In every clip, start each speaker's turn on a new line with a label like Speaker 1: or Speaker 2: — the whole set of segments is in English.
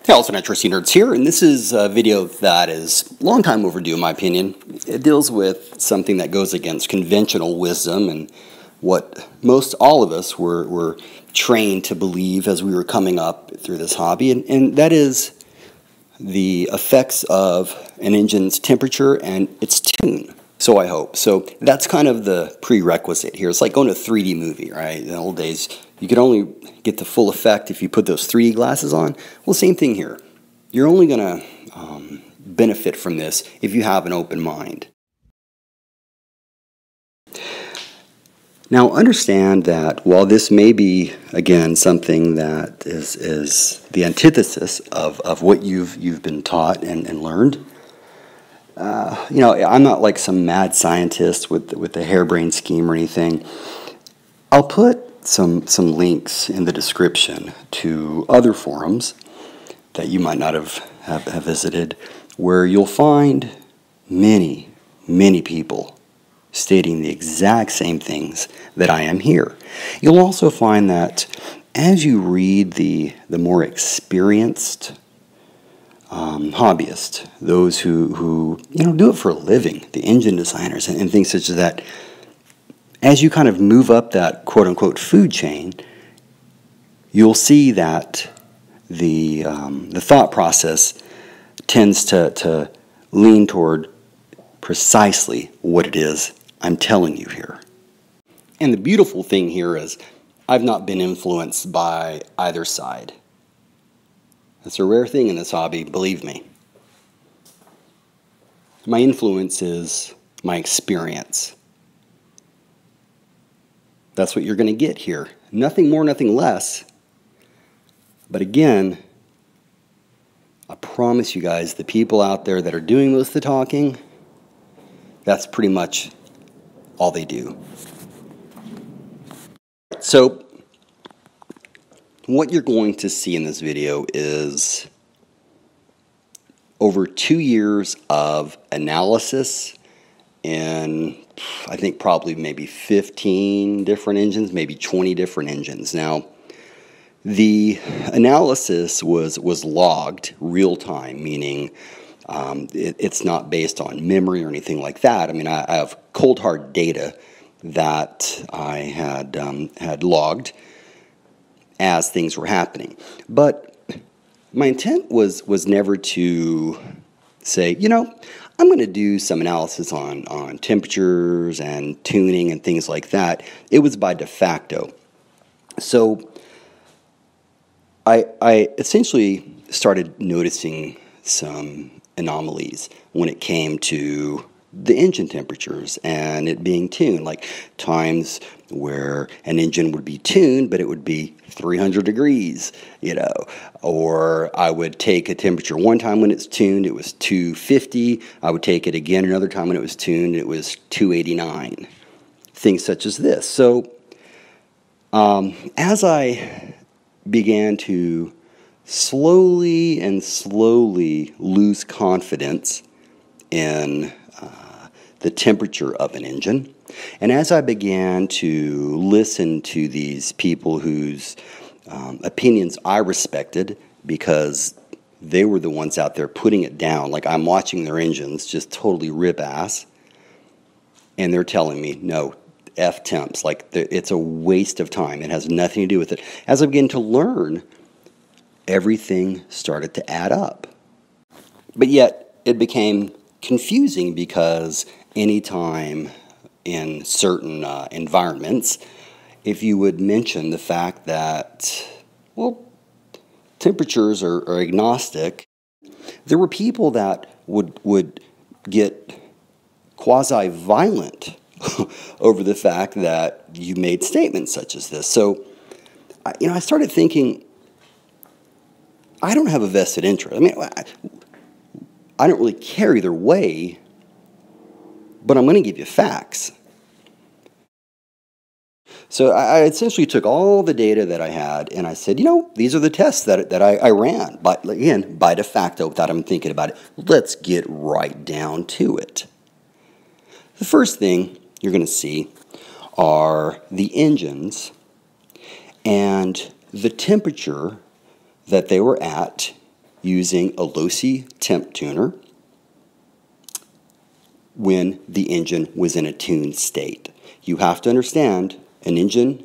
Speaker 1: Hey, also Trusty Nerds here, and this is a video that is a long time overdue in my opinion. It deals with something that goes against conventional wisdom and what most all of us were trained to believe as we were coming up through this hobby, and that is the effects of an engine's temperature and its tune. So I hope. So that's kind of the prerequisite here. It's like going to a 3D movie, right? In the old days, you could only get the full effect if you put those 3D glasses on. Well, same thing here. You're only going to benefit from this if you have an open mind. Now, understand that while this may be, again, something that is the antithesis of what you've been taught and learned, I'm not like some mad scientist with a harebrained scheme or anything. I'll put some links in the description to other forums that you might not have visited, where you'll find many people stating the exact same things that I am here. You'll also find that as you read the more experienced hobbyists, those who do it for a living, the engine designers and things such as that, as you kind of move up that quote-unquote food chain, you'll see that the thought process tends to lean toward precisely what it is I'm telling you here. And the beautiful thing here is I've not been influenced by either side. That's a rare thing in this hobby, believe me. My influence is my experience. That's what you're going to get here. Nothing more, nothing less. But again, I promise you guys, the people out there that are doing most of the talking, that's pretty much all they do. So, what you're going to see in this video is over 2 years of analysis in, I think, probably maybe 15 different engines, maybe 20 different engines. Now, the analysis was logged real time, meaning it's not based on memory or anything like that. I mean, I have cold hard data that I had logged as things were happening. But my intent was never to say, I'm going to do some analysis on temperatures and tuning and things like that. It was by de facto. So I essentially started noticing some anomalies when it came to the engine temperatures and it being tuned, like times where an engine would be tuned but it would be 300 degrees, or I would take a temperature one time when it's tuned, it was 250. I would take it again another time when it was tuned, it was 289. Things such as this. So as I began to slowly lose confidence in the temperature of an engine, and as I began to listen to these people whose opinions I respected because they were the ones out there putting it down, like I'm watching their engines just totally rip ass, and they're telling me, no, F temps, like it's a waste of time, it has nothing to do with it. As I began to learn, everything started to add up. But yet, it became confusing because anytime in certain environments, if you would mention the fact that, well, temperatures are agnostic, there were people that would get quasi-violent over the fact that you made statements such as this. So, I started thinking, I don't have a vested interest. I mean, I don't really care either way, but I'm going to give you facts. So I essentially took all the data that I had and I said, these are the tests that I ran, but again, by de facto, without even thinking about it. Let's get right down to it. The first thing you're going to see are the engines and the temperature that they were at using a low-C temp tuner when the engine was in a tuned state. You have to understand an engine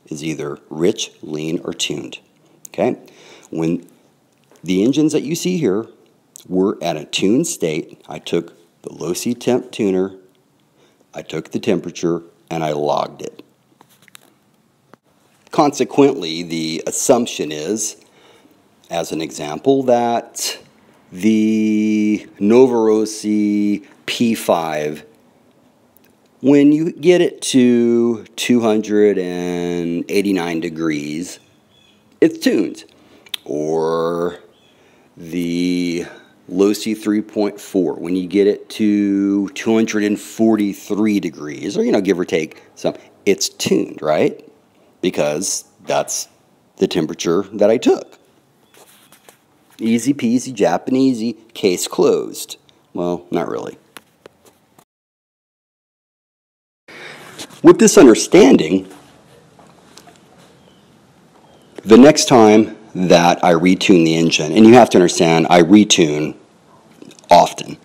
Speaker 1: is either rich, lean, or tuned. Okay? When the engines that you see here were at a tuned state, I took the low-C temp tuner, I took the temperature, and I logged it. Consequently, the assumption is, as an example, that the Novorossi P5, when you get it to 289 degrees, it's tuned. Or the low-C 3.4, when you get it to 243 degrees, or give or take some, it's tuned, right? Because that's the temperature that I took. Easy peasy, Japanesey, case closed. Well, not really. With this understanding, the next time that I retune the engine, and you have to understand, I retune often.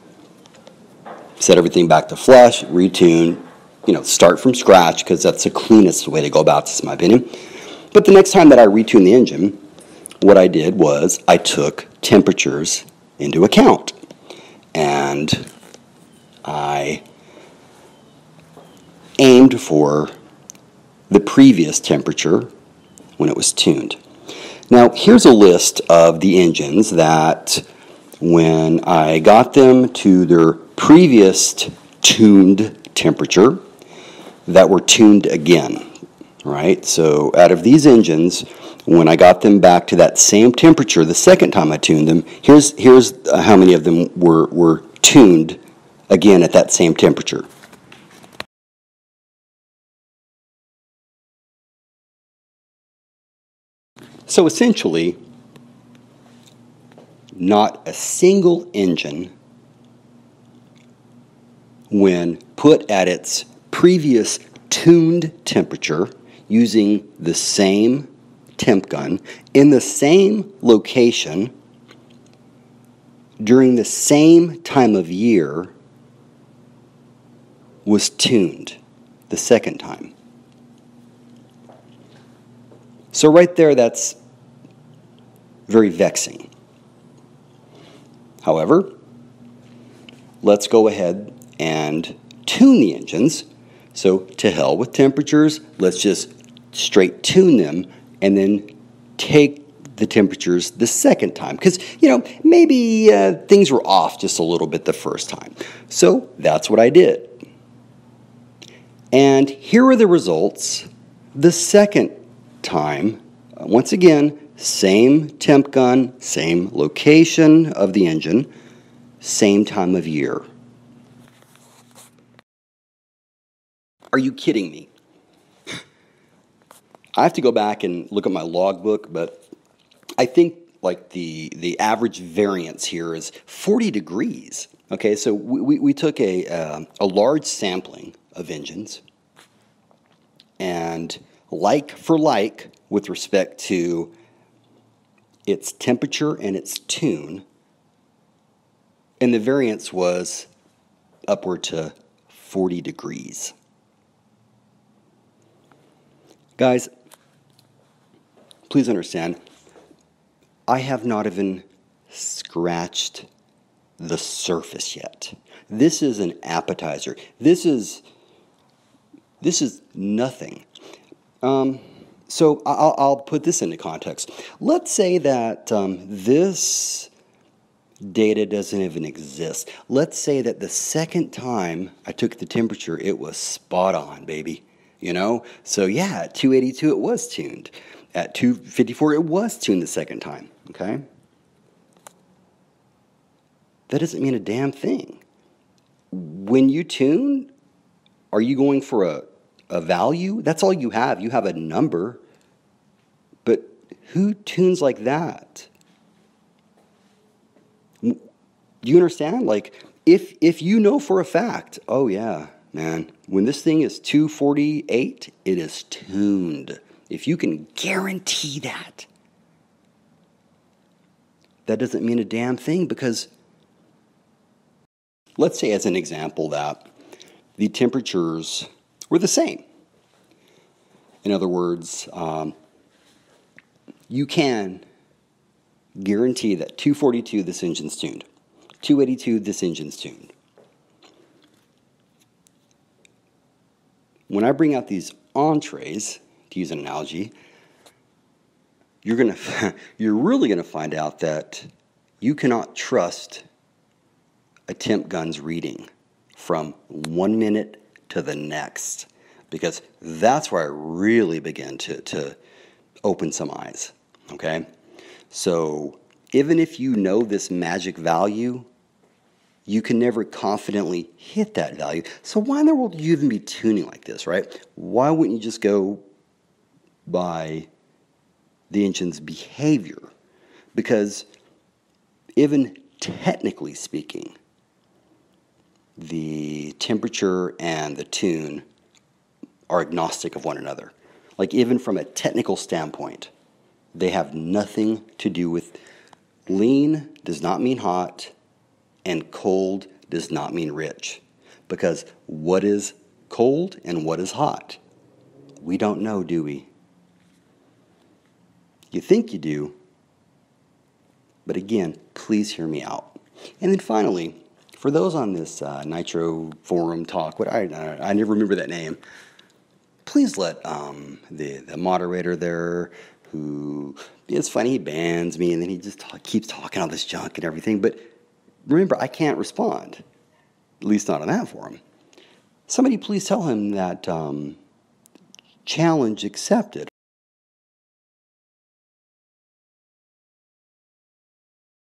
Speaker 1: Set everything back to flush, retune, start from scratch, because that's the cleanest way to go about this, in my opinion. But the next time that I retuned the engine, what I did was I took temperatures into account. And I aimed for the previous temperature when it was tuned. Now, here's a list of the engines that, when I got them to their previous tuned temperature, that were tuned again, right? So out of these engines, when I got them back to that same temperature the second time I tuned them, here's how many of them were tuned again at that same temperature. So essentially, not a single engine, when put at its previous tuned temperature using the same temp gun in the same location during the same time of year, was tuned the second time. So right there, that's very vexing. However, let's go ahead and tune the engines. So to hell with temperatures, let's just straight tune them and then take the temperatures the second time. Because, maybe things were off just a little bit the first time. So that's what I did. And here are the results the second time. Once again, same temp gun, same location of the engine, same time of year. Are you kidding me? I have to go back and look at my logbook, but I think like the average variance here is 40 degrees. Okay, so we took a large sampling of engines, and like for like with respect to its temperature and its tune, and the variance was upward to 40 degrees. Guys, please understand, I have not even scratched the surface yet. This is an appetizer. This is nothing. So I'll put this into context. Let's say that this data doesn't even exist. Let's say that the second time I took the temperature, it was spot on, baby. So yeah, at 282 it was tuned. At 254 it was tuned the second time, okay? That doesn't mean a damn thing. When you tune, are you going for a value? That's all you have. You have a number. But who tunes like that? Do you understand? Like, if you know for a fact, oh yeah, man, when this thing is 248, it is tuned. If you can guarantee that, that doesn't mean a damn thing, because let's say, as an example, that the temperatures were the same. In other words, you can guarantee that 242, this engine's tuned. 282, this engine's tuned. When I bring out these entrees, to use an analogy, you're really going to find out that you cannot trust a temp gun's reading from 1 minute to the next, because that's where I really begin to open some eyes, okay? So even if you know this magic value, you can never confidently hit that value. So why in the world would you even be tuning like this, right? Why wouldn't you just go by the engine's behavior? Because even technically speaking, the temperature and the tune are agnostic of one another. Like, even from a technical standpoint, they have nothing to do with lean does not mean hot, and cold does not mean rich. Because what is cold and what is hot? We don't know, do we? You think you do, but again, please hear me out. And then finally, for those on this Nitro forum talk, I never remember that name, please let the moderator there, who, it's funny, he bans me and then he just keeps talking all this junk and everything, but remember, I can't respond, at least not on that forum. Somebody please tell him that challenge accepted.